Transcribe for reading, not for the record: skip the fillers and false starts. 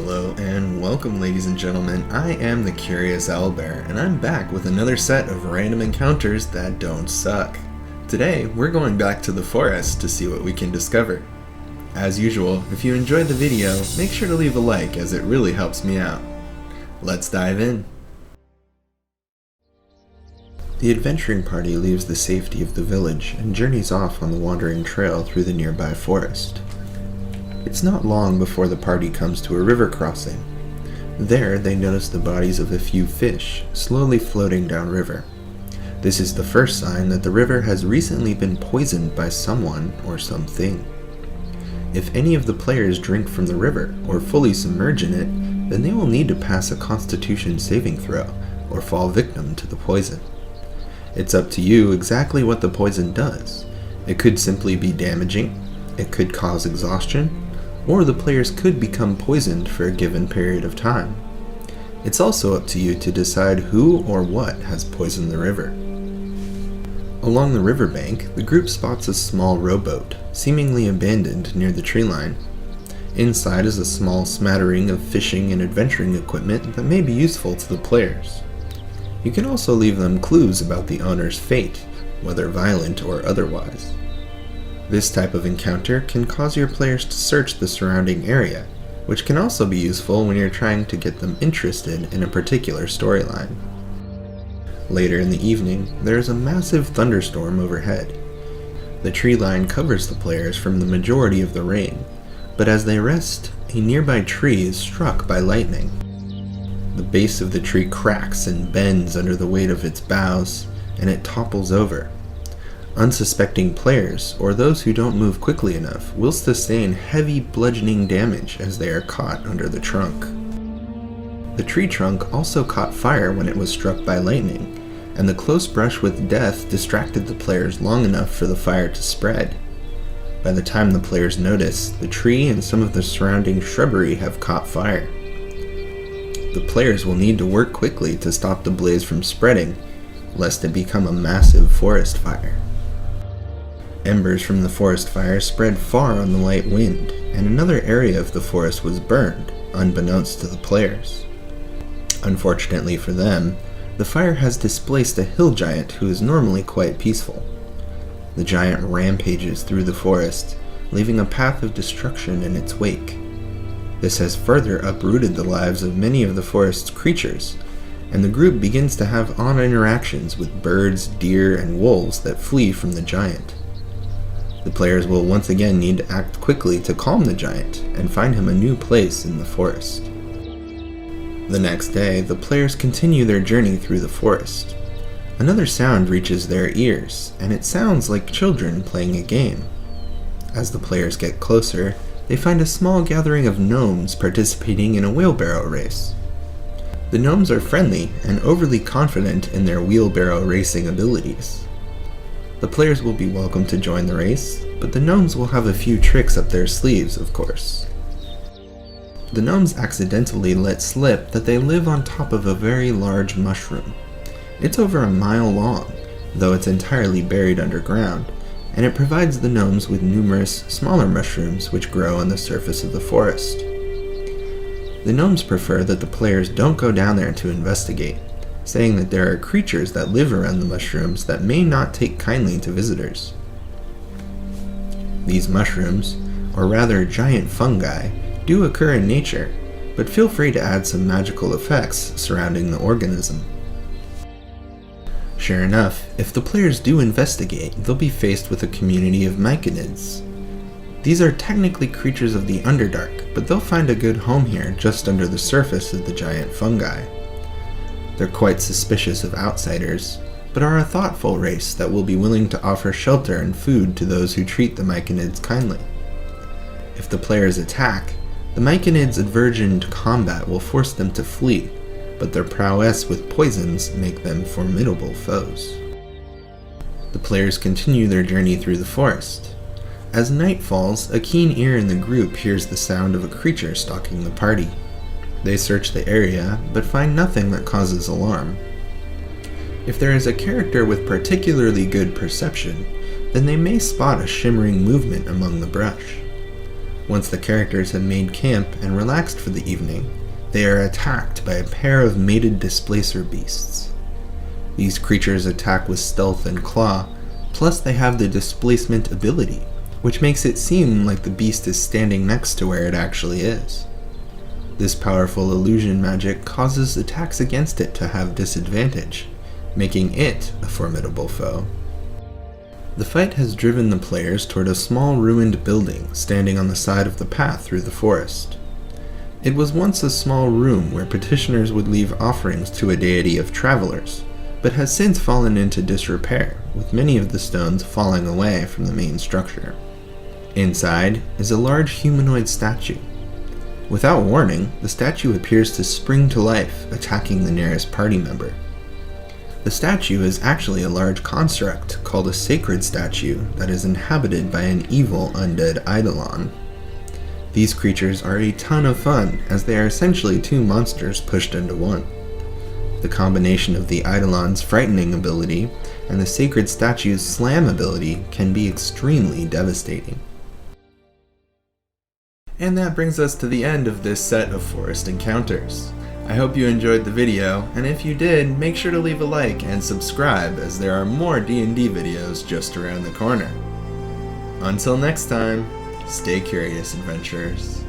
Hello and welcome, ladies and gentlemen. I am the Curious Owlbear, and I'm back with another set of random encounters that don't suck. Today, we're going back to the forest to see what we can discover. As usual, if you enjoyed the video, make sure to leave a like as it really helps me out. Let's dive in. The adventuring party leaves the safety of the village and journeys off on the wandering trail through the nearby forest. It's not long before the party comes to a river crossing. There, they notice the bodies of a few fish slowly floating downriver. This is the first sign that the river has recently been poisoned by someone or something. If any of the players drink from the river or fully submerge in it, then they will need to pass a Constitution saving throw or fall victim to the poison. It's up to you exactly what the poison does. It could simply be damaging, it could cause exhaustion, or the players could become poisoned for a given period of time. It's also up to you to decide who or what has poisoned the river. Along the riverbank, the group spots a small rowboat, seemingly abandoned near the tree line. Inside is a small smattering of fishing and adventuring equipment that may be useful to the players. You can also leave them clues about the owner's fate, whether violent or otherwise. This type of encounter can cause your players to search the surrounding area, which can also be useful when you're trying to get them interested in a particular storyline. Later in the evening, there is a massive thunderstorm overhead. The tree line covers the players from the majority of the rain, but as they rest, a nearby tree is struck by lightning. The base of the tree cracks and bends under the weight of its boughs, and it topples over. Unsuspecting players, or those who don't move quickly enough, will sustain heavy bludgeoning damage as they are caught under the trunk. The tree trunk also caught fire when it was struck by lightning, and the close brush with death distracted the players long enough for the fire to spread. By the time the players notice, the tree and some of the surrounding shrubbery have caught fire. The players will need to work quickly to stop the blaze from spreading, lest it become a massive forest fire. Embers from the forest fire spread far on the light wind, and another area of the forest was burned, unbeknownst to the players. Unfortunately for them, the fire has displaced a hill giant who is normally quite peaceful. The giant rampages through the forest, leaving a path of destruction in its wake. This has further uprooted the lives of many of the forest's creatures, and the group begins to have odd interactions with birds, deer, and wolves that flee from the giant. The players will once again need to act quickly to calm the giant and find him a new place in the forest. The next day, the players continue their journey through the forest. Another sound reaches their ears, and it sounds like children playing a game. As the players get closer, they find a small gathering of gnomes participating in a wheelbarrow race. The gnomes are friendly and overly confident in their wheelbarrow racing abilities. The players will be welcome to join the race, but the gnomes will have a few tricks up their sleeves, of course. The gnomes accidentally let slip that they live on top of a very large mushroom. It's over a mile long, though it's entirely buried underground, and it provides the gnomes with numerous smaller mushrooms which grow on the surface of the forest. The gnomes prefer that the players don't go down there to investigate, saying that there are creatures that live around the mushrooms that may not take kindly to visitors. These mushrooms, or rather giant fungi, do occur in nature, but feel free to add some magical effects surrounding the organism. Sure enough, if the players do investigate, they'll be faced with a community of myconids. These are technically creatures of the Underdark, but they'll find a good home here just under the surface of the giant fungi. They're quite suspicious of outsiders, but are a thoughtful race that will be willing to offer shelter and food to those who treat the myconids kindly. If the players attack, the myconids aversion to combat will force them to flee, but their prowess with poisons make them formidable foes. The players continue their journey through the forest. As night falls, a keen ear in the group hears the sound of a creature stalking the party. They search the area, but find nothing that causes alarm. If there is a character with particularly good perception, then they may spot a shimmering movement among the brush. Once the characters have made camp and relaxed for the evening, they are attacked by a pair of mated displacer beasts. These creatures attack with stealth and claw, plus they have the displacement ability, which makes it seem like the beast is standing next to where it actually is. This powerful illusion magic causes attacks against it to have disadvantage, making it a formidable foe. The fight has driven the players toward a small ruined building standing on the side of the path through the forest. It was once a small room where petitioners would leave offerings to a deity of travelers, but has since fallen into disrepair, with many of the stones falling away from the main structure. Inside is a large humanoid statue. Without warning, the statue appears to spring to life, attacking the nearest party member. The statue is actually a large construct called a sacred statue that is inhabited by an evil undead eidolon. These creatures are a ton of fun, as they are essentially two monsters pushed into one. The combination of the eidolon's frightening ability and the sacred statue's slam ability can be extremely devastating. And that brings us to the end of this set of forest encounters. I hope you enjoyed the video, and if you did, make sure to leave a like and subscribe, as there are more D&D videos just around the corner. Until next time, stay curious, adventurers.